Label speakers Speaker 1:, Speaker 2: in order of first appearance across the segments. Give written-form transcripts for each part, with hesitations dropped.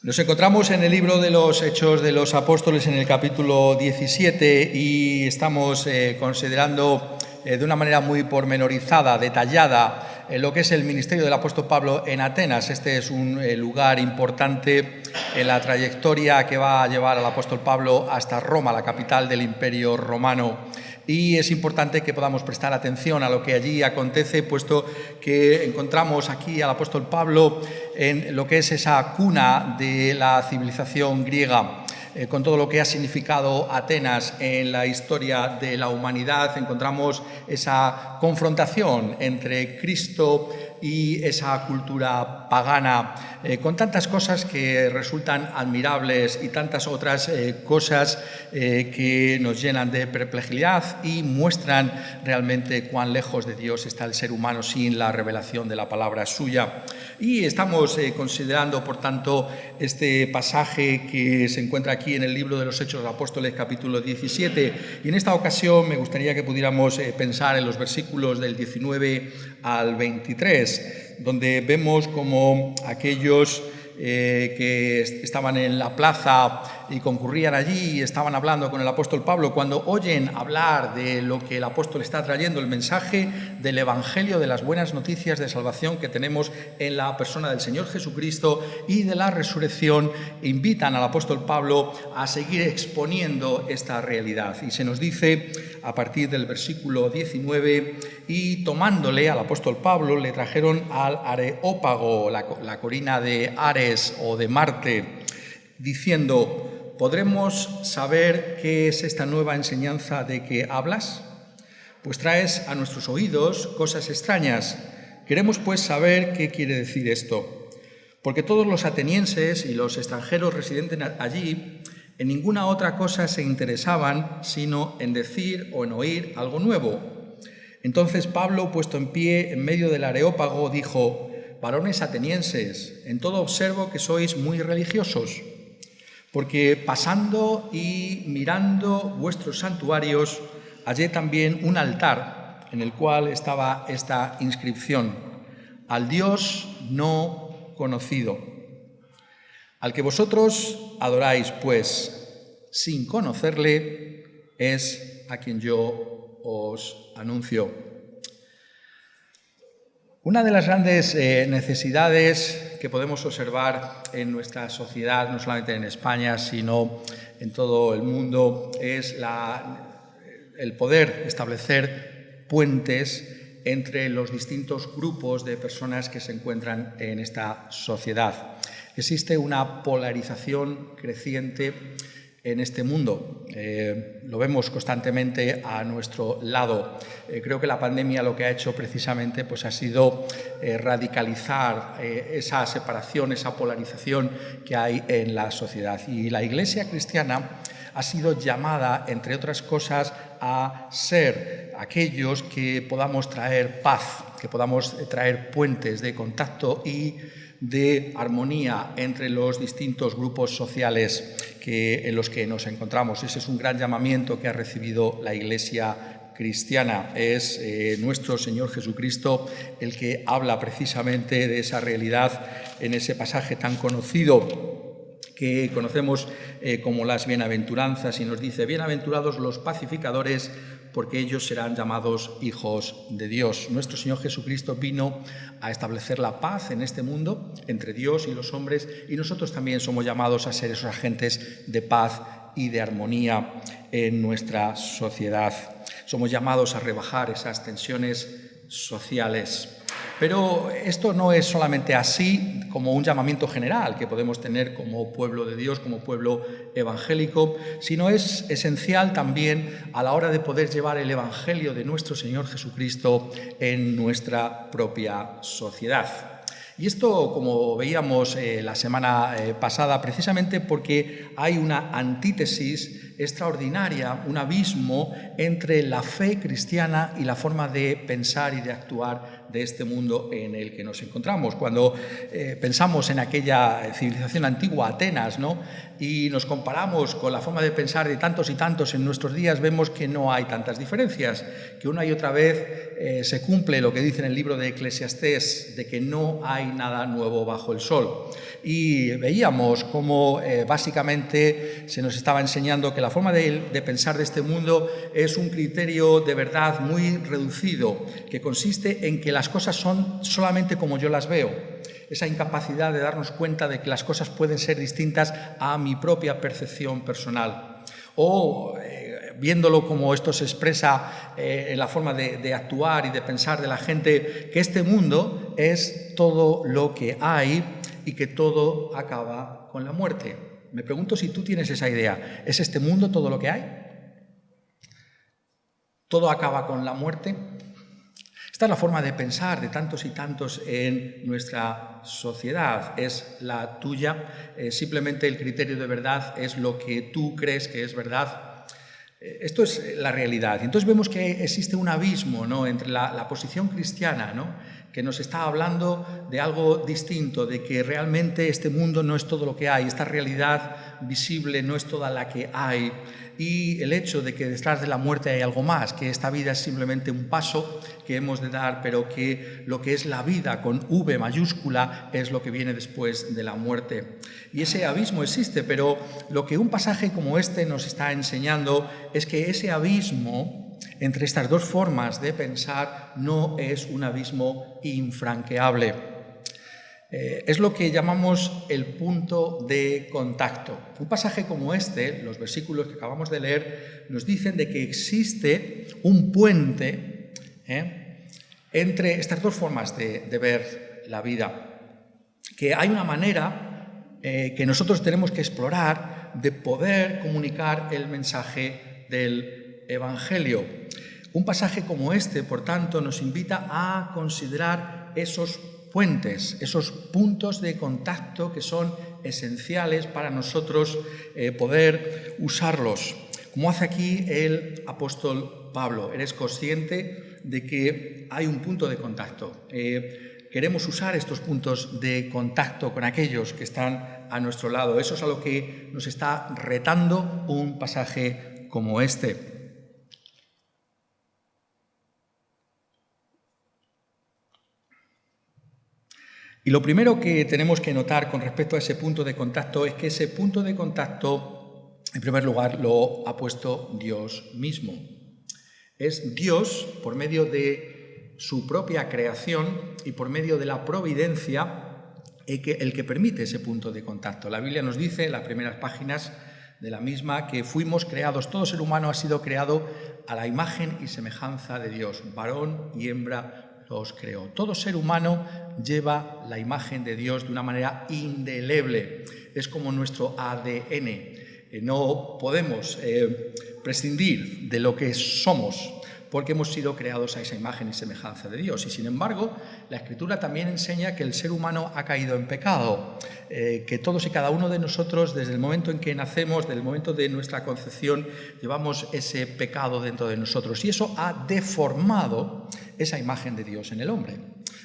Speaker 1: Nos encontramos en el libro de los Hechos de los Apóstoles en el capítulo 17 y estamos considerando de una manera muy pormenorizada, detallada, lo que es el ministerio del apóstol Pablo en Atenas. Este es un lugar importante en la trayectoria que va a llevar al apóstol Pablo hasta Roma, la capital del Imperio Romano. Y es importante que podamos prestar atención a lo que allí acontece, puesto que encontramos aquí al apóstol Pablo en lo que es esa cuna de la civilización griega, con todo lo que ha significado Atenas en la historia de la humanidad. Encontramos esa confrontación entre Cristo y esa cultura pagana, con tantas cosas que resultan admirables y tantas otras cosas que nos llenan de perplejidad y muestran realmente cuán lejos de Dios está el ser humano sin la revelación de la palabra suya. Y estamos considerando, por tanto, este pasaje que se encuentra aquí en el libro de los Hechos de los Apóstoles, capítulo 17. Y en esta ocasión me gustaría que pudiéramos pensar en los versículos del 19 al 23, donde vemos como aquellos que estaban en la plaza y concurrían allí y estaban hablando con el apóstol Pablo, cuando oyen hablar de lo que el apóstol está trayendo, el mensaje del Evangelio, de las buenas noticias de salvación que tenemos en la persona del Señor Jesucristo y de la resurrección, invitan al apóstol Pablo a seguir exponiendo esta realidad. Y se nos dice a partir del versículo 19, y tomándole al apóstol Pablo le trajeron al Areópago, la colina de Ares o de Marte, diciendo: ¿podremos saber qué es esta nueva enseñanza de que hablas? Pues traes a nuestros oídos cosas extrañas. Queremos pues saber qué quiere decir esto. Porque todos los atenienses y los extranjeros residentes allí en ninguna otra cosa se interesaban sino en decir o en oír algo nuevo. Entonces Pablo, puesto en pie en medio del Areópago, dijo: varones atenienses, en todo observo que sois muy religiosos, porque pasando y mirando vuestros santuarios, hallé también un altar en el cual estaba esta inscripción: al Dios no conocido. Al que vosotros adoráis, pues, sin conocerle, es a quien yo os anuncio. Una de las grandes necesidades que podemos observar en nuestra sociedad, no solamente en España, sino en todo el mundo, es el poder establecer puentes entre los distintos grupos de personas que se encuentran en esta sociedad. Existe una polarización creciente en este mundo. Lo vemos constantemente a nuestro lado. Creo que la pandemia lo que ha hecho precisamente ha sido radicalizar esa separación, esa polarización que hay en la sociedad. Y la Iglesia cristiana ha sido llamada, entre otras cosas, a ser aquellos que podamos traer paz, que podamos traer puentes de contacto y de armonía entre los distintos grupos sociales en los que nos encontramos. Ese es un gran llamamiento que ha recibido la Iglesia cristiana. Es nuestro Señor Jesucristo el que habla precisamente de esa realidad en ese pasaje tan conocido que conocemos como las bienaventuranzas, y nos dice: bienaventurados los pacificadores, porque ellos serán llamados hijos de Dios. Nuestro Señor Jesucristo vino a establecer la paz en este mundo entre Dios y los hombres, y nosotros también somos llamados a ser esos agentes de paz y de armonía en nuestra sociedad. Somos llamados a rebajar esas tensiones sociales. Pero esto no es solamente así como un llamamiento general que podemos tener como pueblo de Dios, como pueblo evangélico, sino es esencial también a la hora de poder llevar el Evangelio de nuestro Señor Jesucristo en nuestra propia sociedad. Y esto, como veíamos la semana pasada, precisamente porque hay una antítesis extraordinaria, un abismo entre la fe cristiana y la forma de pensar y de actuar de este mundo en el que nos encontramos. Cuando pensamos en aquella civilización antigua, Atenas, ¿no?, y nos comparamos con la forma de pensar de tantos y tantos en nuestros días, vemos que no hay tantas diferencias, que una y otra vez se cumple lo que dice en el libro de Eclesiastés, de que no hay nada nuevo bajo el sol. Y veíamos cómo básicamente se nos estaba enseñando que la forma de pensar de este mundo es un criterio de verdad muy reducido, que consiste en que las cosas son solamente como yo las veo. Esa incapacidad de darnos cuenta de que las cosas pueden ser distintas a mi propia percepción personal. O viéndolo como esto se expresa en la forma de actuar y de pensar de la gente, que este mundo es todo lo que hay y que todo acaba con la muerte. Me pregunto si tú tienes esa idea. ¿Es este mundo todo lo que hay? ¿Todo acaba con la muerte? Esta es la forma de pensar de tantos y tantos en nuestra sociedad. Es la tuya. Simplemente el criterio de verdad es lo que tú crees que es verdad. Esto es la realidad. Y entonces vemos que existe un abismo, ¿no?, entre la posición cristiana, ¿no?, que nos está hablando de algo distinto, de que realmente este mundo no es todo lo que hay, esta realidad visible no es toda la que hay, y el hecho de que detrás de la muerte hay algo más, que esta vida es simplemente un paso que hemos de dar, pero que lo que es la vida con V mayúscula es lo que viene después de la muerte. Y ese abismo existe, pero lo que un pasaje como este nos está enseñando es que ese abismo entre estas dos formas de pensar no es un abismo infranqueable. Es lo que llamamos el punto de contacto. Un pasaje como este, los versículos que acabamos de leer, nos dicen de que existe un puente entre estas dos formas de ver la vida. Que hay una manera que nosotros tenemos que explorar de poder comunicar el mensaje del Evangelio. Un pasaje como este, por tanto, nos invita a considerar esos puentes, esos puntos de contacto que son esenciales para nosotros poder usarlos. Como hace aquí el apóstol Pablo, eres consciente de que hay un punto de contacto. Queremos usar estos puntos de contacto con aquellos que están a nuestro lado. Eso es a lo que nos está retando un pasaje como este. Y lo primero que tenemos que notar con respecto a ese punto de contacto es que ese punto de contacto, en primer lugar, lo ha puesto Dios mismo. Es Dios, por medio de su propia creación y por medio de la providencia, el que permite ese punto de contacto. La Biblia nos dice en las primeras páginas de la misma que fuimos creados, todo ser humano ha sido creado a la imagen y semejanza de Dios, varón y hembra los creó. Todo ser humano lleva la imagen de Dios de una manera indeleble. Es como nuestro ADN. No podemos prescindir de lo que somos porque hemos sido creados a esa imagen y semejanza de Dios. Y sin embargo, la Escritura también enseña que el ser humano ha caído en pecado, que todos y cada uno de nosotros, desde el momento en que nacemos, desde el momento de nuestra concepción, llevamos ese pecado dentro de nosotros. Y eso ha deformado esa imagen de Dios en el hombre.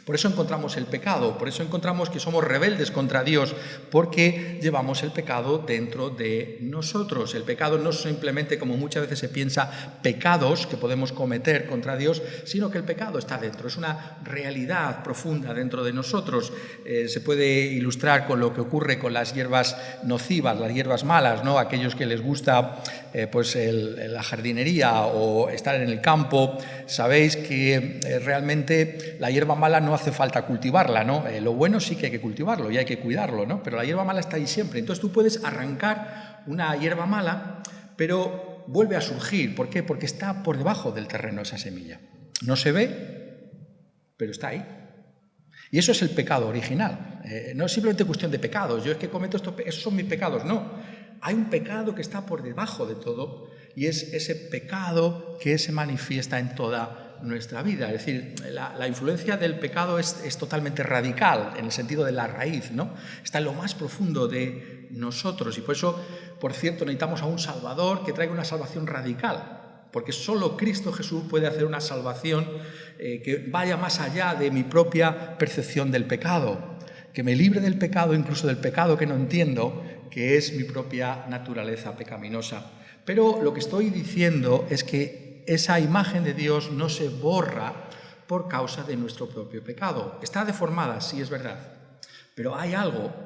Speaker 1: Por eso encontramos el pecado, por eso encontramos que somos rebeldes contra Dios, porque llevamos el pecado dentro de nosotros. El pecado no es simplemente, como muchas veces se piensa, pecados que podemos cometer contra Dios, sino que el pecado está dentro, es una realidad profunda dentro de nosotros. Se puede ilustrar con lo que ocurre con las hierbas nocivas, las hierbas malas, ¿no? Aquellos que les gusta la jardinería o estar en el campo, sabéis que realmente la hierba mala no hace falta cultivarla, ¿no? Lo bueno sí que hay que cultivarlo y hay que cuidarlo, ¿no? Pero la hierba mala está ahí siempre. Entonces tú puedes arrancar una hierba mala, pero vuelve a surgir. ¿Por qué? Porque está por debajo del terreno esa semilla. No se ve, pero está ahí. Y eso es el pecado original. No es simplemente cuestión de pecados. Yo es que cometo esos son mis pecados. No. Hay un pecado que está por debajo de todo y es ese pecado que se manifiesta en toda nuestra vida. Es decir, la influencia del pecado es totalmente radical en el sentido de la raíz, ¿no? Está en lo más profundo de nosotros y por eso por cierto, necesitamos a un Salvador que traiga una salvación radical, porque solo Cristo Jesús puede hacer una salvación que vaya más allá de mi propia percepción del pecado, que me libre del pecado, incluso del pecado que no entiendo, que es mi propia naturaleza pecaminosa. Pero lo que estoy diciendo es que esa imagen de Dios no se borra por causa de nuestro propio pecado. Está deformada, sí, es verdad, pero hay algo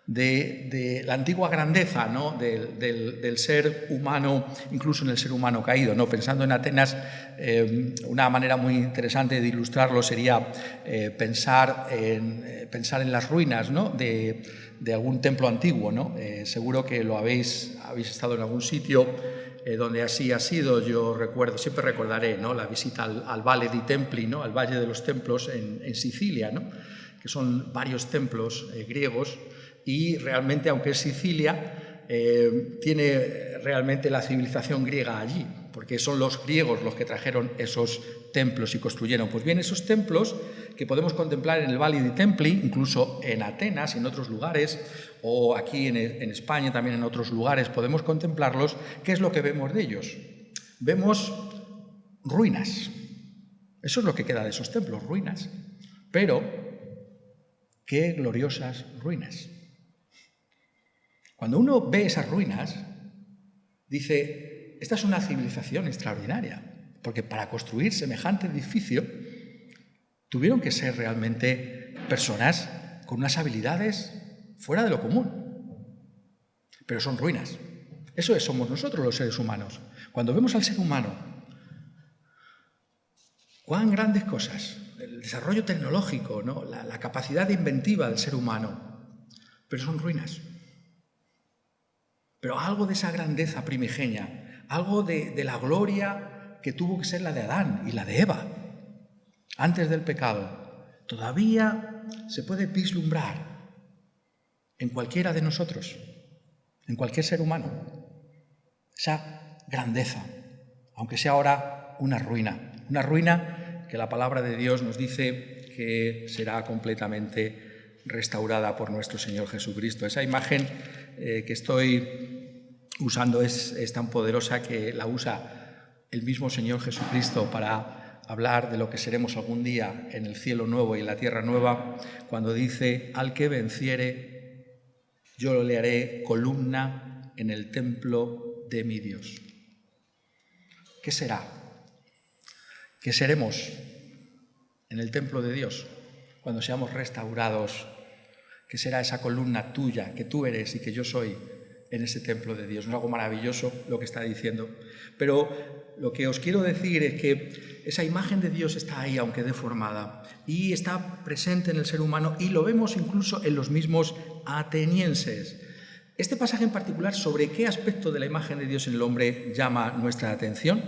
Speaker 1: de la antigua grandeza, ¿no? del ser humano, incluso en el ser humano caído, ¿no? Pensando en Atenas, una manera muy interesante de ilustrarlo sería pensar en las ruinas, ¿no? de algún templo antiguo, ¿no? Seguro que lo habéis estado en algún sitio donde así ha sido. Yo siempre recordaré, ¿no? La visita al Valle dei Templi, ¿no? Al Valle de los Templos en Sicilia, ¿no? Que son varios templos griegos. Y realmente, aunque es Sicilia, tiene realmente la civilización griega allí, porque son los griegos los que trajeron esos templos y construyeron. Pues bien, esos templos que podemos contemplar en el Valle dei Templi, incluso en Atenas y en otros lugares, o aquí en España también en otros lugares podemos contemplarlos. ¿Qué es lo que vemos de ellos? Vemos ruinas. Eso es lo que queda de esos templos, ruinas. Pero, qué gloriosas ruinas. Cuando uno ve esas ruinas, dice, esta es una civilización extraordinaria, porque para construir semejante edificio tuvieron que ser realmente personas con unas habilidades fuera de lo común. Pero son ruinas. Eso somos nosotros los seres humanos. Cuando vemos al ser humano, cuán grandes cosas, el desarrollo tecnológico, ¿no? la capacidad inventiva del ser humano, pero son ruinas. Pero algo de esa grandeza primigenia, algo de la gloria que tuvo que ser la de Adán y la de Eva, antes del pecado, todavía se puede vislumbrar en cualquiera de nosotros, en cualquier ser humano, esa grandeza, aunque sea ahora una ruina que la palabra de Dios nos dice que será completamente restaurada por nuestro Señor Jesucristo. Esa imagen que estoy usando es tan poderosa que la usa el mismo Señor Jesucristo para hablar de lo que seremos algún día en el cielo nuevo y en la tierra nueva, cuando dice, al que venciere, yo le haré columna en el templo de mi Dios. ¿Qué será? ¿Qué seremos en el templo de Dios cuando seamos restaurados? ¿Qué será esa columna tuya, que tú eres y que yo soy en ese templo de Dios? Es algo maravilloso lo que está diciendo. Pero lo que os quiero decir es que esa imagen de Dios está ahí, aunque deformada, y está presente en el ser humano, y lo vemos incluso en los mismos atenienses. Este pasaje en particular, ¿sobre qué aspecto de la imagen de Dios en el hombre llama nuestra atención?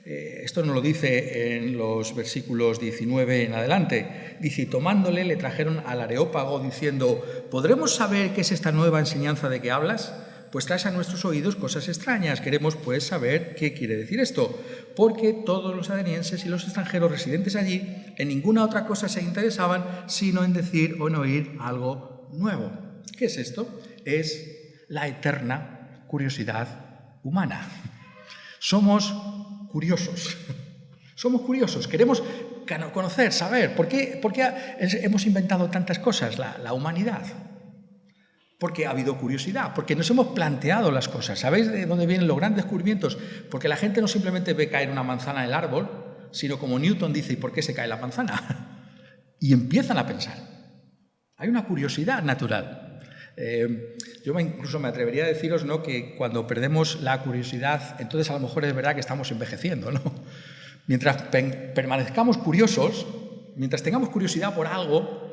Speaker 1: Esto nos lo dice en los versículos 19 en adelante. Dice, y tomándole le trajeron al Areópago diciendo, ¿podremos saber qué es esta nueva enseñanza de que hablas? Pues traes a nuestros oídos cosas extrañas. Queremos pues saber qué quiere decir esto, porque todos los atenienses y los extranjeros residentes allí en ninguna otra cosa se interesaban sino en decir o en oír algo nuevo. ¿Qué es esto? Es la eterna curiosidad humana. Somos curiosos, queremos conocer, saber. ¿Por qué hemos inventado tantas cosas, la humanidad? Porque ha habido curiosidad, porque nos hemos planteado las cosas. ¿Sabéis de dónde vienen los grandes descubrimientos? Porque la gente no simplemente ve caer una manzana del árbol, sino como Newton dice, ¿y por qué se cae la manzana? Y empiezan a pensar. Hay una curiosidad natural. Yo incluso me atrevería a deciros, ¿no?, que cuando perdemos la curiosidad, entonces a lo mejor es verdad que estamos envejeciendo, ¿no? Mientras permanezcamos curiosos, mientras tengamos curiosidad por algo,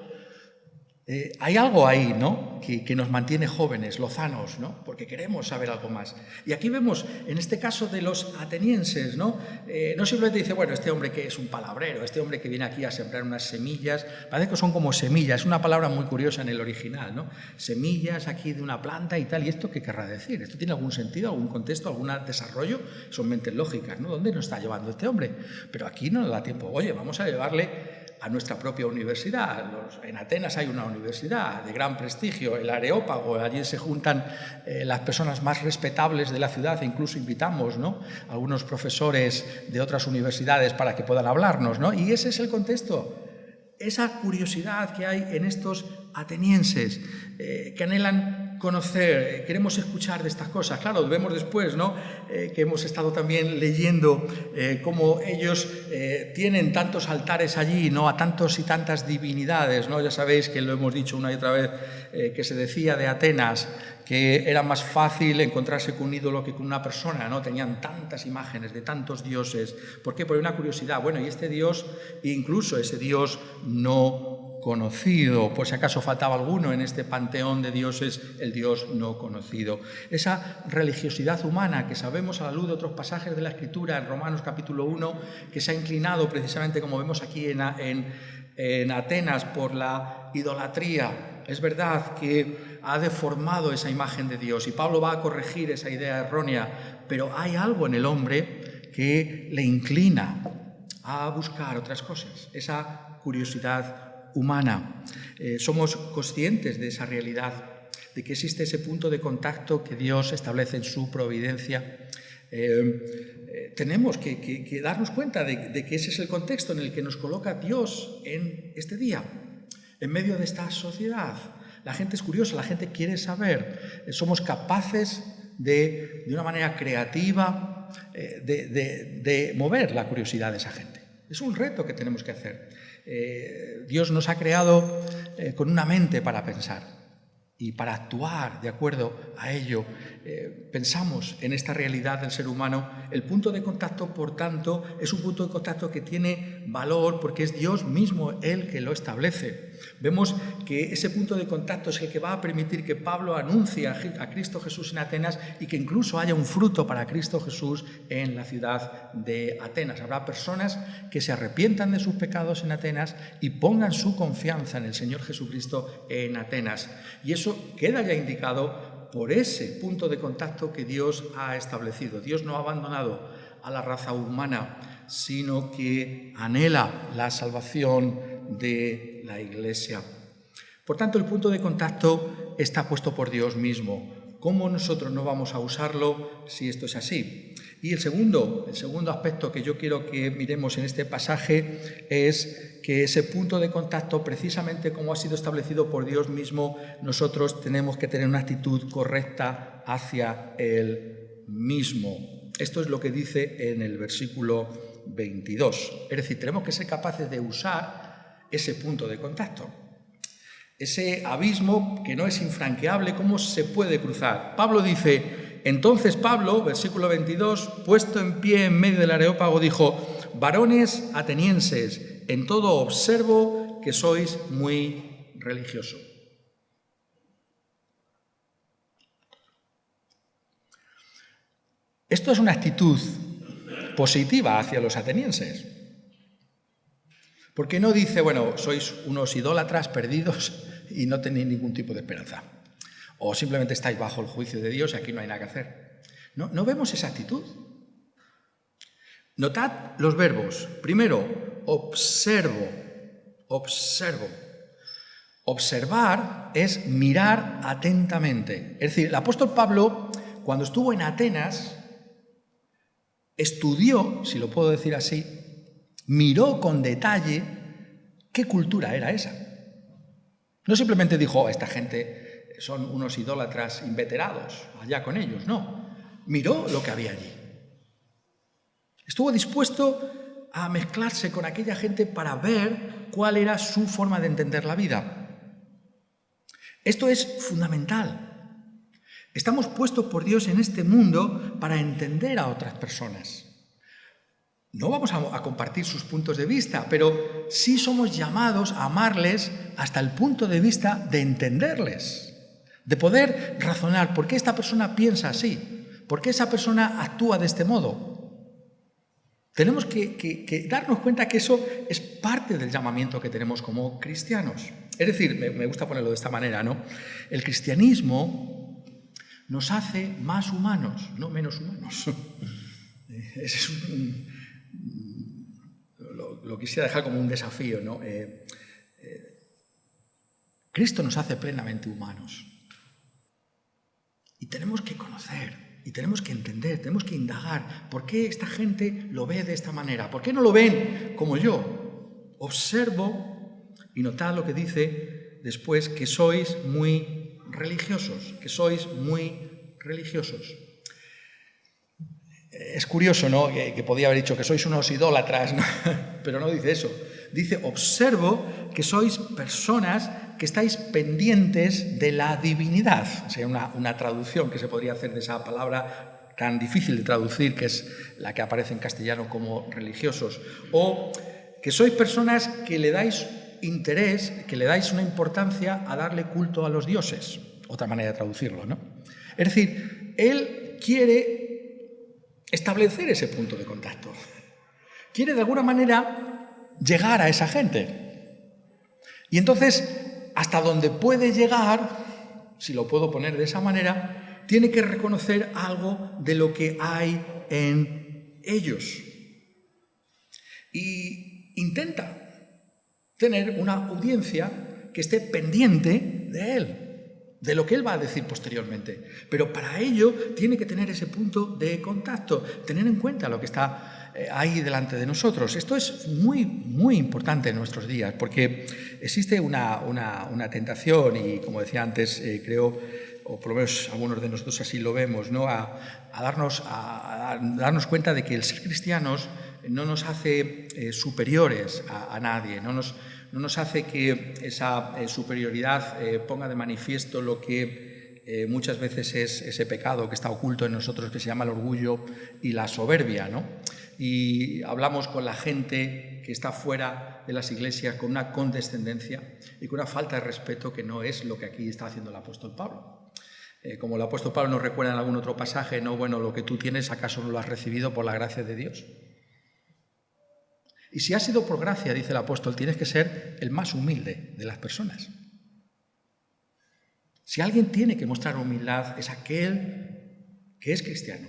Speaker 1: hay algo ahí, ¿no?, que nos mantiene jóvenes, lozanos, ¿no?, porque queremos saber algo más. Y aquí vemos, en este caso de los atenienses, ¿no?, no simplemente dice, bueno, este hombre que es un palabrero, este hombre que viene aquí a sembrar unas semillas, parece que son como semillas, es una palabra muy curiosa en el original, ¿no?, semillas aquí de una planta y tal, ¿y esto qué querrá decir? ¿Esto tiene algún sentido, algún contexto, algún desarrollo? Son mentes lógicas, ¿no? ¿Dónde nos está llevando este hombre? Pero aquí no nos da tiempo, oye, vamos a llevarle a nuestra propia universidad. En Atenas hay una universidad de gran prestigio, el Areópago, allí se juntan las personas más respetables de la ciudad e incluso invitamos, ¿no?, a algunos profesores de otras universidades para que puedan hablarnos, ¿no? Y ese es el contexto, esa curiosidad que hay en estos atenienses que anhelan conocer, queremos escuchar de estas cosas. Claro, vemos después, ¿no?, que hemos estado también leyendo cómo ellos tienen tantos altares allí, ¿no?, a tantos y tantas divinidades, ¿no? Ya sabéis que lo hemos dicho una y otra vez, que se decía de Atenas que era más fácil encontrarse con un ídolo que con una persona, ¿no? Tenían tantas imágenes de tantos dioses. ¿Por qué? Por una curiosidad. Bueno, y este dios, incluso ese dios no conocido, por si acaso faltaba alguno en este panteón de dioses, el dios no conocido. Esa religiosidad humana que sabemos a la luz de otros pasajes de la Escritura, en Romanos capítulo 1, que se ha inclinado precisamente, como vemos aquí en Atenas, por la idolatría. Es verdad que ha deformado esa imagen de Dios y Pablo va a corregir esa idea errónea, pero hay algo en el hombre que le inclina a buscar otras cosas, esa curiosidad humana. Somos conscientes de esa realidad, de que existe ese punto de contacto que Dios establece en su providencia. Tenemos que darnos cuenta de que ese es el contexto en el que nos coloca Dios en este día, en medio de esta sociedad. La gente es curiosa, la gente quiere saber. Somos capaces de una manera creativa, de mover la curiosidad de esa gente. Es un reto que tenemos que hacer. Dios nos ha creado con una mente para pensar y para actuar de acuerdo a ello. Pensamos en esta realidad del ser humano. El punto de contacto, por tanto, es un punto de contacto que tiene valor porque es Dios mismo el que lo establece. Vemos que ese punto de contacto es el que va a permitir que Pablo anuncie a Cristo Jesús en Atenas y que incluso haya un fruto para Cristo Jesús en la ciudad de Atenas. Habrá personas que se arrepientan de sus pecados en Atenas y pongan su confianza en el Señor Jesucristo en Atenas. Y eso queda ya indicado por ese punto de contacto que Dios ha establecido. Dios no ha abandonado a la raza humana, sino que anhela la salvación de la Iglesia. Por tanto, el punto de contacto está puesto por Dios mismo. ¿Cómo nosotros no vamos a usarlo si esto es así? Y el segundo aspecto que yo quiero que miremos en este pasaje es que ese punto de contacto, precisamente como ha sido establecido por Dios mismo, nosotros tenemos que tener una actitud correcta hacia Él mismo. Esto es lo que dice en el versículo 22. Es decir, tenemos que ser capaces de usar ese punto de contacto. Ese abismo que no es infranqueable, ¿cómo se puede cruzar? Pablo dice, entonces Pablo, versículo 22, puesto en pie en medio del Areópago, dijo, varones atenienses, en todo observo que sois muy religiosos. Esto es una actitud positiva hacia los atenienses. Porque no dice, bueno, sois unos idólatras perdidos y no tenéis ningún tipo de esperanza. O simplemente estáis bajo el juicio de Dios y aquí no hay nada que hacer. No vemos esa actitud. Notad los verbos. Primero, observo. Observar es mirar atentamente. Es decir, el apóstol Pablo, cuando estuvo en Atenas, estudió, si lo puedo decir así, miró con detalle qué cultura era esa. No simplemente dijo, esta gente son unos idólatras inveterados, allá con ellos, no. Miró lo que había allí. Estuvo dispuesto a mezclarse con aquella gente para ver cuál era su forma de entender la vida. Esto es fundamental. Estamos puestos por Dios en este mundo para entender a otras personas. No vamos a compartir sus puntos de vista, pero sí somos llamados a amarles hasta el punto de vista de entenderles, de poder razonar por qué esta persona piensa así, por qué esa persona actúa de este modo. Tenemos que darnos cuenta que eso es parte del llamamiento que tenemos como cristianos. Es decir, me gusta ponerlo de esta manera, ¿no? El cristianismo nos hace más humanos, no menos humanos. Ese es lo quisiera dejar como un desafío, ¿no? Cristo nos hace plenamente humanos. Y tenemos que conocer, y tenemos que entender, tenemos que indagar por qué esta gente lo ve de esta manera, por qué no lo ven como yo. Observo y notad lo que dice después, que sois muy religiosos, Es curioso, ¿no?, que podía haber dicho que sois unos idólatras, ¿no? Pero no dice eso. Dice, observo que sois personas que estáis pendientes de la divinidad. O sea, una traducción que se podría hacer de esa palabra tan difícil de traducir, que es la que aparece en castellano como religiosos. O que sois personas que le dais interés, que le dais una importancia a darle culto a los dioses. Otra manera de traducirlo, ¿no? Es decir, él quiere establecer ese punto de contacto. Quiere de alguna manera llegar a esa gente. Y entonces, hasta donde puede llegar, si lo puedo poner de esa manera, tiene que reconocer algo de lo que hay en ellos. Y intenta tener una audiencia que esté pendiente de él, de lo que él va a decir posteriormente. Pero para ello tiene que tener ese punto de contacto, tener en cuenta lo que está ahí delante de nosotros. Esto es muy, muy importante en nuestros días, porque existe una tentación, y como decía antes, creo, o por lo menos algunos de nosotros así lo vemos, ¿no?, a darnos cuenta de que el ser cristianos no nos hace superiores a nadie, no nos hace que esa superioridad ponga de manifiesto lo que muchas veces es ese pecado que está oculto en nosotros, que se llama el orgullo y la soberbia, ¿no? Y hablamos con la gente que está fuera de las iglesias con una condescendencia y con una falta de respeto que no es lo que aquí está haciendo el apóstol Pablo. Como el apóstol Pablo nos recuerda en algún otro pasaje, no, bueno, lo que tú tienes, ¿acaso no lo has recibido por la gracia de Dios? Y si ha sido por gracia, dice el apóstol, tienes que ser el más humilde de las personas. Si alguien tiene que mostrar humildad, es aquel que es cristiano,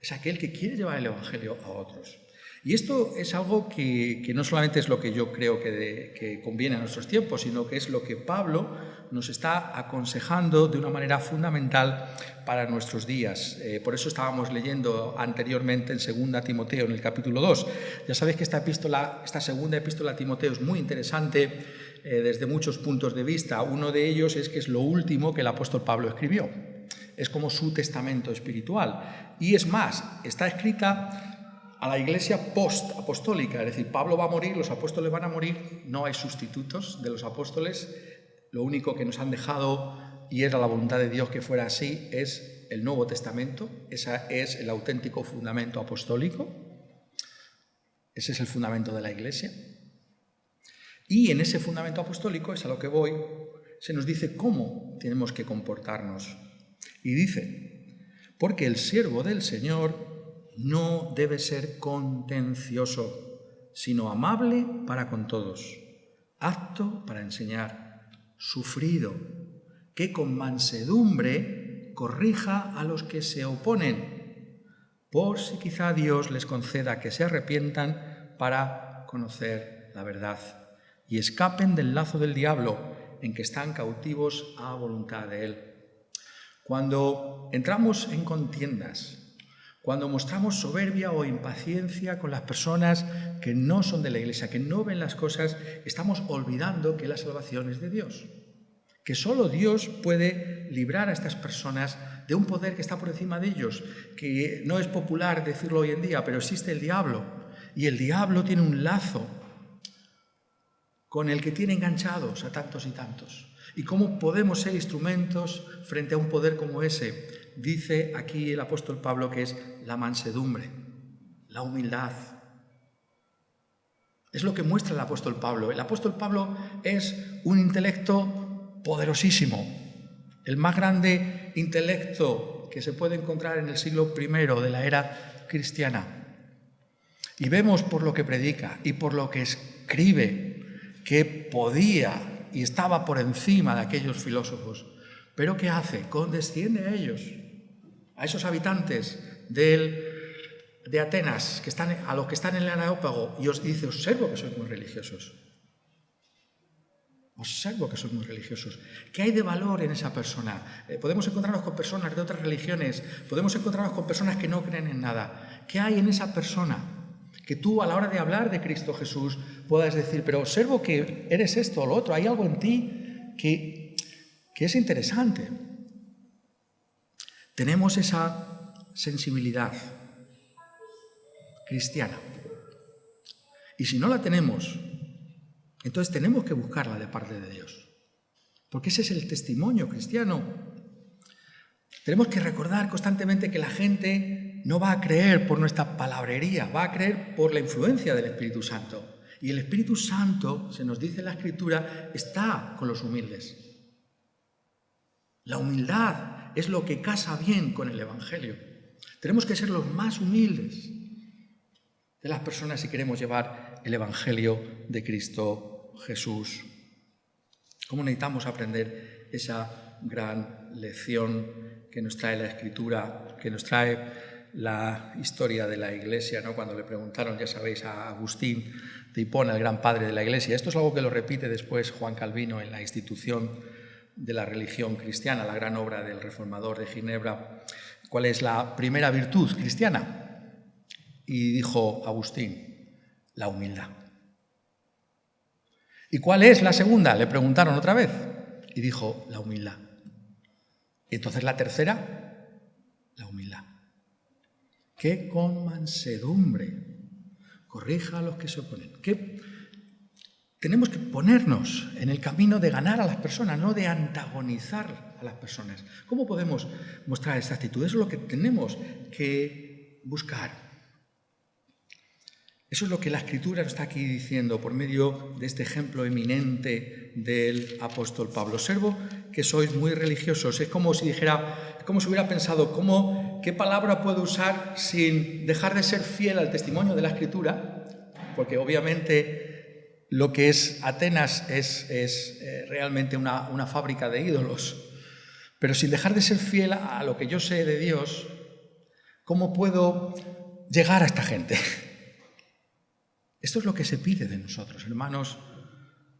Speaker 1: es aquel que quiere llevar el evangelio a otros. Y esto es algo que no solamente es lo que yo creo que conviene a nuestros tiempos, sino que es lo que Pablo nos está aconsejando de una manera fundamental para nuestros días. Por eso estábamos leyendo anteriormente en 2 Timoteo, en el capítulo 2. Ya sabéis que esta segunda epístola a Timoteo es muy interesante desde muchos puntos de vista. Uno de ellos es que es lo último que el apóstol Pablo escribió. Es como su testamento espiritual. Y es más, está escrita a la iglesia post-apostólica, es decir, Pablo va a morir, los apóstoles van a morir, no hay sustitutos de los apóstoles, lo único que nos han dejado, y era la voluntad de Dios que fuera así, es el Nuevo Testamento, ese es el auténtico fundamento apostólico, ese es el fundamento de la iglesia, y en ese fundamento apostólico, es a lo que voy, se nos dice cómo tenemos que comportarnos, y dice, porque el siervo del Señor no debe ser contencioso, sino amable para con todos, apto para enseñar, sufrido, que con mansedumbre corrija a los que se oponen, por si quizá Dios les conceda que se arrepientan para conocer la verdad y escapen del lazo del diablo en que están cautivos a voluntad de él. Cuando entramos en contiendas, cuando mostramos soberbia o impaciencia con las personas que no son de la iglesia, que no ven las cosas, estamos olvidando que la salvación es de Dios, que solo Dios puede librar a estas personas de un poder que está por encima de ellos, que no es popular decirlo hoy en día, pero existe el diablo, y el diablo tiene un lazo con el que tiene enganchados a tantos y tantos. ¿Y cómo podemos ser instrumentos frente a un poder como ese? Dice aquí el apóstol Pablo que es la mansedumbre, la humildad. Es lo que muestra el apóstol Pablo. El apóstol Pablo es un intelecto poderosísimo, el más grande intelecto que se puede encontrar en el siglo I de la era cristiana. Y vemos por lo que predica y por lo que escribe que podía y estaba por encima de aquellos filósofos. ¿Pero qué hace? Condesciende a ellos, a esos habitantes del de Atenas, a los que están en el Areópago, y dice, observo que sois muy religiosos. Observo que sois muy religiosos. ¿Qué hay de valor en esa persona? Podemos encontrarnos con personas de otras religiones, podemos encontrarnos con personas que no creen en nada. ¿Qué hay en esa persona? Que tú, a la hora de hablar de Cristo Jesús, puedas decir, pero observo que eres esto o lo otro, hay algo en ti que es interesante. Tenemos esa sensibilidad cristiana. Y si no la tenemos, entonces tenemos que buscarla de parte de Dios. Porque ese es el testimonio cristiano. Tenemos que recordar constantemente que la gente no va a creer por nuestra palabrería, va a creer por la influencia del Espíritu Santo. Y el Espíritu Santo, se nos dice en la Escritura, está con los humildes. La humildad es lo que casa bien con el Evangelio. Tenemos que ser los más humildes de las personas si queremos llevar el Evangelio de Cristo Jesús. ¿Cómo necesitamos aprender esa gran lección que nos trae la Escritura, que nos trae la historia de la Iglesia, ¿no? Cuando le preguntaron, ya sabéis, a Agustín de Hipona, el gran padre de la Iglesia. Esto es algo que lo repite después Juan Calvino en la Institución de la Religión Cristiana, la gran obra del reformador de Ginebra. ¿Cuál es la primera virtud cristiana? Y dijo Agustín, la humildad. ¿Y cuál es la segunda? Le preguntaron otra vez. Y dijo, la humildad. Y entonces la tercera, la humildad. Que con mansedumbre corrija a los que se oponen. Que tenemos que ponernos en el camino de ganar a las personas, no de antagonizar a las personas. ¿Cómo podemos mostrar esta actitud? Eso es lo que tenemos que buscar. Eso es lo que la Escritura nos está aquí diciendo por medio de este ejemplo eminente del apóstol Pablo. Observo que sois muy religiosos. Es como si dijera, como si hubiera pensado, ¿qué palabra puedo usar sin dejar de ser fiel al testimonio de la Escritura? Porque obviamente lo que es Atenas es realmente una fábrica de ídolos. Pero sin dejar de ser fiel a lo que yo sé de Dios, ¿cómo puedo llegar a esta gente? Esto es lo que se pide de nosotros, hermanos.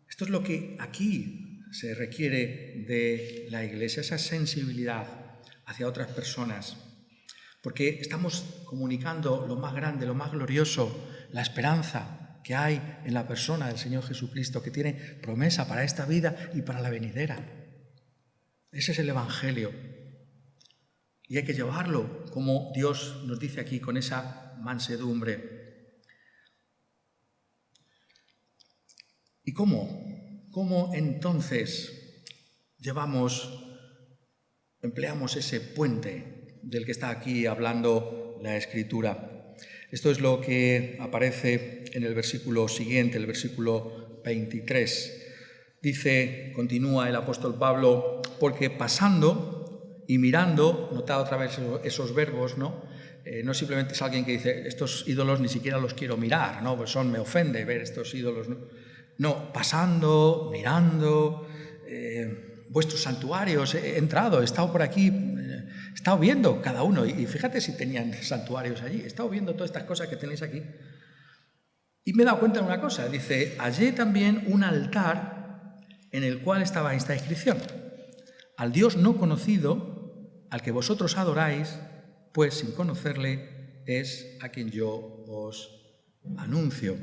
Speaker 1: Esto es lo que aquí se requiere de la Iglesia, esa sensibilidad hacia otras personas. Porque estamos comunicando lo más grande, lo más glorioso, la esperanza que hay en la persona del Señor Jesucristo, que tiene promesa para esta vida y para la venidera. Ese es el Evangelio. Y hay que llevarlo, como Dios nos dice aquí, con esa mansedumbre. ¿Y cómo? ¿Cómo entonces empleamos ese puente del que está aquí hablando la Escritura? Esto es lo que aparece en el versículo siguiente, el versículo 23. Continúa el apóstol Pablo, porque pasando y mirando, notad otra vez esos verbos, ¿no? No simplemente es alguien que dice, estos ídolos ni siquiera los quiero mirar, ¿no? Pues me ofende ver estos ídolos, ¿no? No, pasando, mirando, vuestros santuarios, he entrado, he estado por aquí, he estado viendo cada uno, y fíjate si tenían santuarios allí, he estado viendo todas estas cosas que tenéis aquí. Y me he dado cuenta de una cosa, dice, hallé también un altar en el cual estaba esta inscripción: al Dios no conocido, al que vosotros adoráis, pues sin conocerle es a quien yo os anuncio.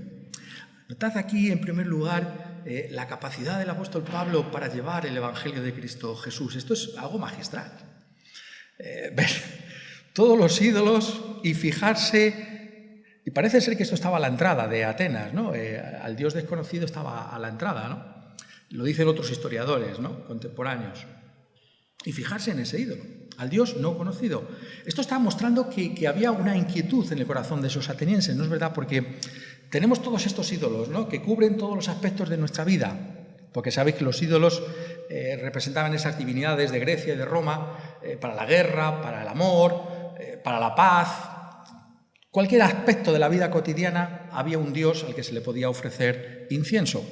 Speaker 1: Notad aquí, en primer lugar, la capacidad del apóstol Pablo para llevar el Evangelio de Cristo Jesús. Esto es algo magistral. Ver todos los ídolos y fijarse, y parece ser que esto estaba a la entrada de Atenas, ¿no? Al Dios desconocido estaba a la entrada, ¿no? Lo dicen otros historiadores, ¿no? Contemporáneos. Y fijarse en ese ídolo, al Dios no conocido. Esto está mostrando que había una inquietud en el corazón de esos atenienses, ¿no es verdad? Porque tenemos todos estos ídolos, ¿no? Que cubren todos los aspectos de nuestra vida, porque sabéis que los ídolos representaban esas divinidades de Grecia y de Roma para la guerra, para el amor, para la paz. Cualquier aspecto de la vida cotidiana había un Dios al que se le podía ofrecer incienso.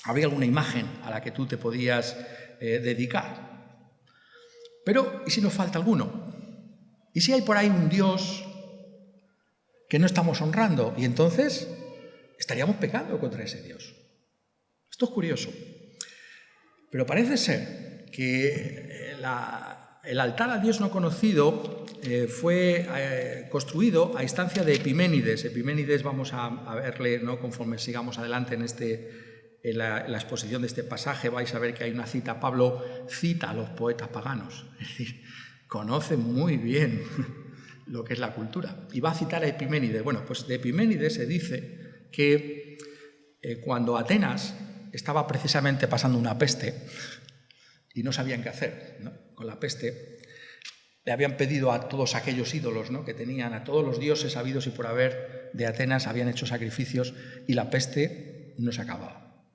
Speaker 1: Había alguna imagen a la que tú te podías dedicar. Pero, ¿y si nos falta alguno? ¿Y si hay por ahí un Dios que no estamos honrando y entonces estaríamos pecando contra ese Dios. Esto es curioso. Pero parece ser que el altar al Dios no conocido fue construido a instancia de Epiménides. Epiménides vamos a verle, ¿no?, conforme sigamos adelante en la exposición de este pasaje. Vais a ver que hay una cita. Pablo cita a los poetas paganos, es decir, conoce muy bien lo que es la cultura. Y va a citar a Epiménides. Bueno, pues de Epiménides se dice que cuando Atenas estaba precisamente pasando una peste y no sabían qué hacer, ¿no?, con la peste, le habían pedido a todos aquellos ídolos, ¿no?, que tenían, a todos los dioses habidos y por haber de Atenas, habían hecho sacrificios y la peste no se acababa.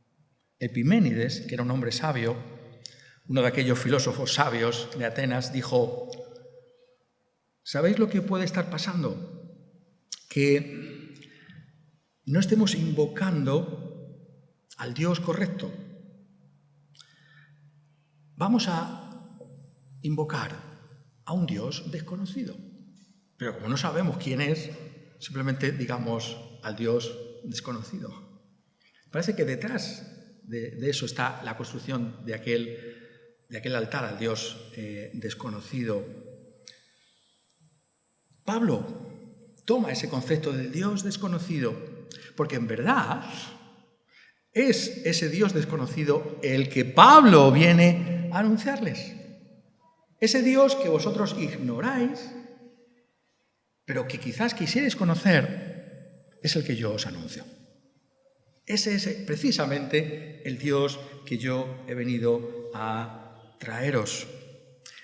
Speaker 1: Epiménides, que era un hombre sabio, uno de aquellos filósofos sabios de Atenas, dijo: ¿sabéis lo que puede estar pasando? Que no estemos invocando al Dios correcto. Vamos a invocar a un Dios desconocido. Pero como no sabemos quién es, simplemente digamos al Dios desconocido. Parece que detrás de eso está la construcción de aquel altar al Dios desconocido. Pablo toma ese concepto del Dios desconocido porque en verdad es ese Dios desconocido el que Pablo viene a anunciarles. Ese Dios que vosotros ignoráis, pero que quizás quisierais conocer, es el que yo os anuncio. Ese es precisamente el Dios que yo he venido a traeros.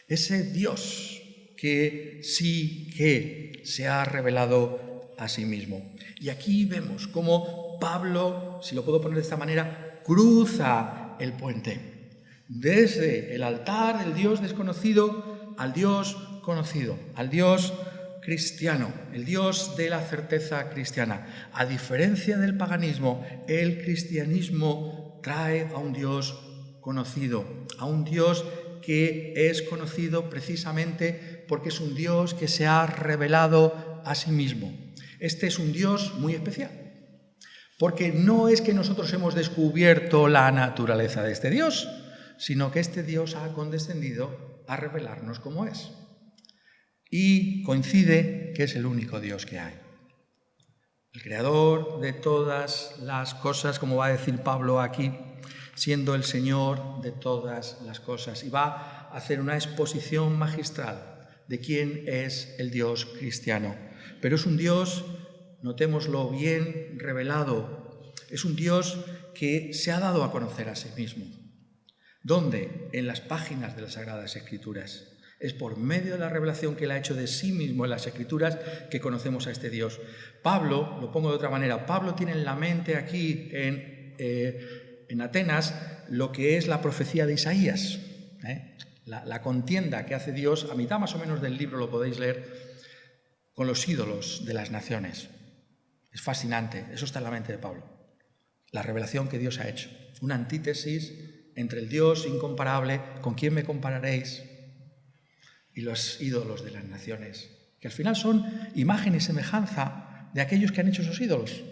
Speaker 1: Ese Dios que sí que se ha revelado a sí mismo. Y aquí vemos cómo Pablo, si lo puedo poner de esta manera, cruza el puente. Desde el altar del Dios desconocido al Dios conocido, al Dios cristiano, el Dios de la certeza cristiana. A diferencia del paganismo, el cristianismo trae a un Dios conocido, a un Dios que es conocido precisamente porque es un Dios que se ha revelado a sí mismo. Este es un Dios muy especial, porque no es que nosotros hemos descubierto la naturaleza de este Dios, sino que este Dios ha condescendido a revelarnos cómo es. Y coincide que es el único Dios que hay. El creador de todas las cosas, como va a decir Pablo aquí, siendo el Señor de todas las cosas. Y va a hacer una exposición magistral de quién es el Dios cristiano. Pero es un Dios, notémoslo bien, revelado. Es un Dios que se ha dado a conocer a sí mismo. ¿Dónde? En las páginas de las Sagradas Escrituras. Es por medio de la revelación que Él ha hecho de sí mismo en las Escrituras que conocemos a este Dios. Pablo, lo pongo de otra manera, Pablo tiene en la mente aquí en Atenas lo que es la profecía de Isaías, la contienda que hace Dios, a mitad más o menos del libro lo podéis leer, con los ídolos de las naciones. Es fascinante, eso está en la mente de Pablo. La revelación que Dios ha hecho, una antítesis entre el Dios incomparable, ¿con quién me compararéis?, y los ídolos de las naciones, que al final son imagen y semejanza de aquellos que han hecho esos ídolos.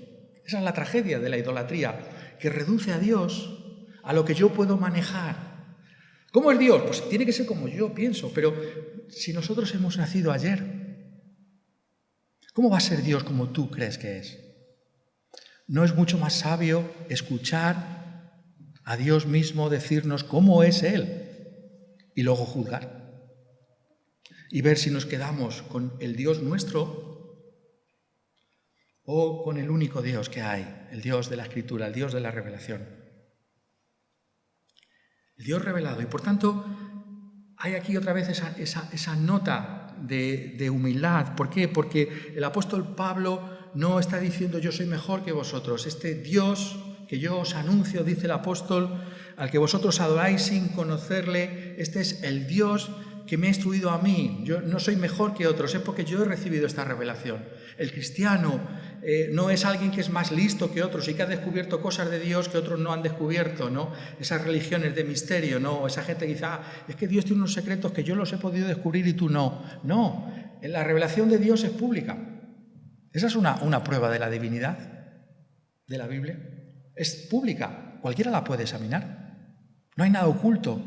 Speaker 1: Esa es la tragedia de la idolatría, que reduce a Dios a lo que yo puedo manejar. ¿Cómo es Dios? Pues tiene que ser como yo pienso, pero si nosotros hemos nacido ayer, ¿cómo va a ser Dios como tú crees que es? ¿No es mucho más sabio escuchar a Dios mismo decirnos cómo es Él y luego juzgar? Y ver si nos quedamos con el Dios nuestro o con el único Dios que hay, el Dios de la Escritura, el Dios de la revelación. El Dios revelado. Y por tanto, hay aquí otra vez esa nota de humildad. ¿Por qué? Porque el apóstol Pablo no está diciendo yo soy mejor que vosotros. Este Dios que yo os anuncio, dice el apóstol, al que vosotros adoráis sin conocerle, este es el Dios que me ha instruido a mí. Yo no soy mejor que otros, es porque yo he recibido esta revelación. El cristiano no es alguien que es más listo que otros y que ha descubierto cosas de Dios que otros no han descubierto, ¿no? Esas religiones de misterio, ¿no? Esa gente que dice, es que Dios tiene unos secretos que yo los he podido descubrir y tú no. No, la revelación de Dios es pública. Esa es una prueba de la divinidad de la Biblia. Es pública, cualquiera la puede examinar. No hay nada oculto.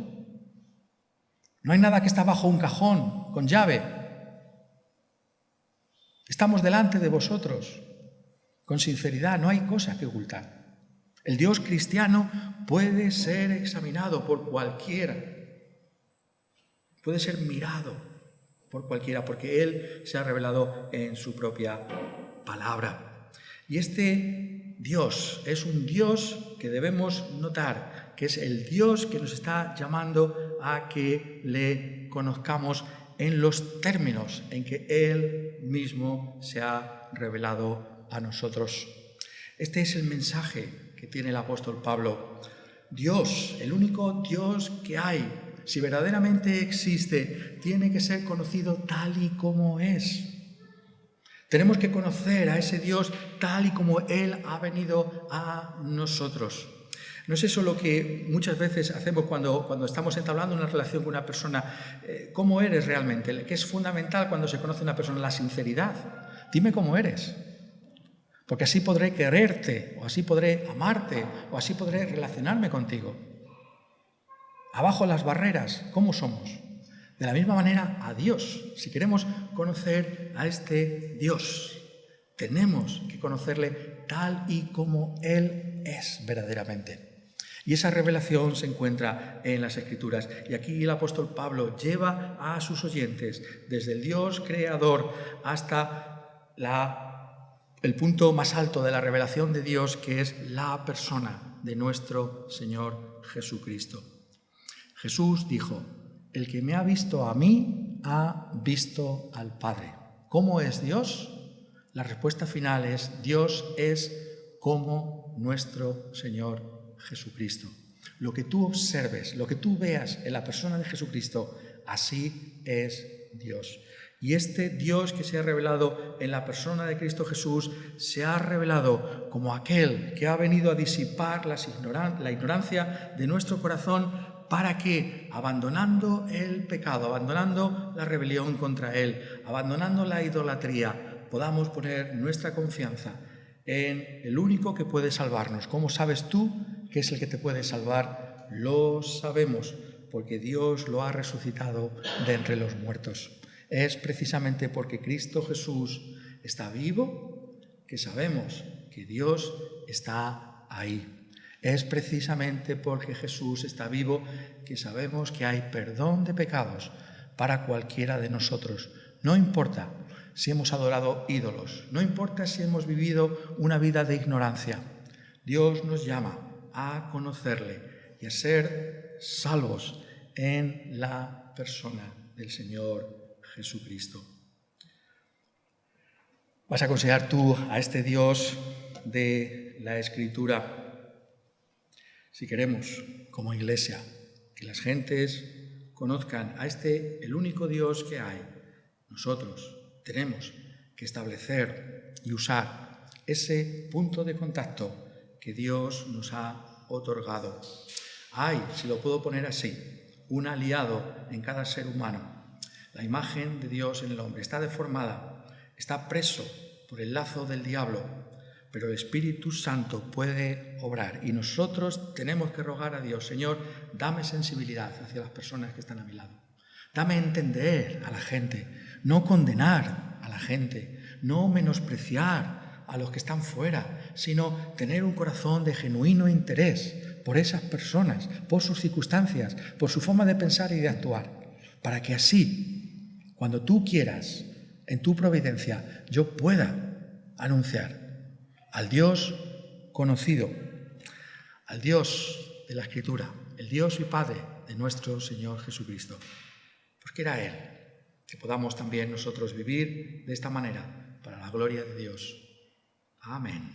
Speaker 1: No hay nada que está bajo un cajón con llave. Estamos delante de vosotros con sinceridad, no hay cosa que ocultar. El Dios cristiano puede ser examinado por cualquiera. Puede ser mirado por cualquiera, porque Él se ha revelado en su propia palabra. Y este Dios es un Dios que debemos notar, que es el Dios que nos está llamando a que le conozcamos en los términos en que Él mismo se ha revelado a nosotros. Este es el mensaje que tiene el apóstol Pablo. Dios, el único Dios que hay, si verdaderamente existe, tiene que ser conocido tal y como es. Tenemos que conocer a ese Dios tal y como Él ha venido a nosotros. No es eso lo que muchas veces hacemos cuando estamos entablando una relación con una persona. ¿Cómo eres realmente? Que es fundamental cuando se conoce a una persona, la sinceridad. Dime cómo eres, porque así podré quererte, o así podré amarte, o así podré relacionarme contigo. Abajo las barreras, ¿cómo somos? De la misma manera a Dios. Si queremos conocer a este Dios, tenemos que conocerle tal y como Él es verdaderamente. Y esa revelación se encuentra en las Escrituras. Y aquí el apóstol Pablo lleva a sus oyentes desde el Dios creador hasta el punto más alto de la revelación de Dios, que es la persona de nuestro Señor Jesucristo. Jesús dijo: el que me ha visto a mí, ha visto al Padre. ¿Cómo es Dios? La respuesta final es: Dios es como nuestro Señor Jesucristo. Lo que tú observes, lo que tú veas en la persona de Jesucristo, así es Dios. Y este Dios que se ha revelado en la persona de Cristo Jesús se ha revelado como aquel que ha venido a disipar la ignorancia de nuestro corazón, para que, abandonando el pecado, abandonando la rebelión contra Él, abandonando la idolatría, podamos poner nuestra confianza en el único que puede salvarnos. ¿Cómo sabes tú que es el que te puede salvar? Lo sabemos, porque Dios lo ha resucitado de entre los muertos. Es precisamente porque Cristo Jesús está vivo que sabemos que Dios está ahí. Es precisamente porque Jesús está vivo que sabemos que hay perdón de pecados para cualquiera de nosotros. No importa si hemos adorado ídolos, no importa si hemos vivido una vida de ignorancia. Dios nos llama a conocerle y a ser salvos en la persona del Señor Jesucristo. ¿Vas a considerar tú a este Dios de la Escritura? Si queremos, como Iglesia, que las gentes conozcan a el único Dios que hay, nosotros tenemos que establecer y usar ese punto de contacto que Dios nos ha otorgado. Hay, si lo puedo poner así, un aliado en cada ser humano. La imagen de Dios en el hombre está deformada, está preso por el lazo del diablo, pero el Espíritu Santo puede obrar y nosotros tenemos que rogar a Dios: Señor, dame sensibilidad hacia las personas que están a mi lado. Dame entender a la gente, no condenar a la gente, no menospreciar a los que están fuera, sino tener un corazón de genuino interés por esas personas, por sus circunstancias, por su forma de pensar y de actuar, para que así, cuando tú quieras, en tu providencia, yo pueda anunciar al Dios conocido, al Dios de la Escritura, el Dios y Padre de nuestro Señor Jesucristo. Porque era Él, que podamos también nosotros vivir de esta manera, para la gloria de Dios. Amén.